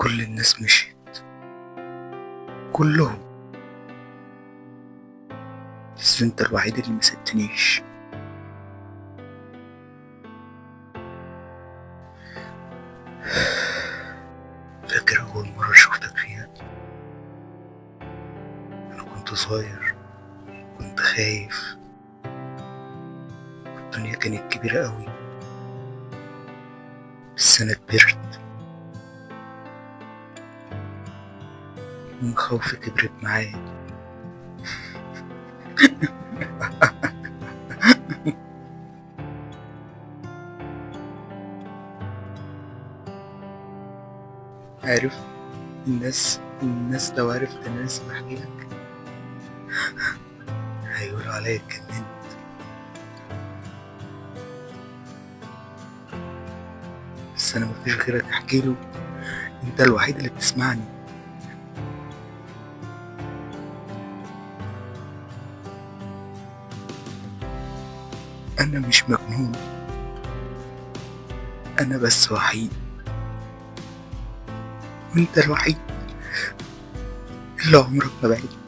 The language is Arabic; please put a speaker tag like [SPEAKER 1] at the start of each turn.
[SPEAKER 1] كل الناس مشيت، كلهم، بس انت الوحيد اللي مسبتنيش. فاكر أول مرة شفتك فيها؟ أنا كنت صغير، كنت خايف، الدنيا كانت كبيرة أوي، بس أنا كبرت ومخاوفي كبرت معايا. عارف، الناس لو عرفت أنا لسه بحكيلك هيقولوا عليا اتجننت. بس أنا مفيش غيرك أحكيله، أنت الوحيد اللي بتسمعني. أنا مش مجنون، أنا بس وحيد، وأنت الوحيد اللي عمرك ما بعدت.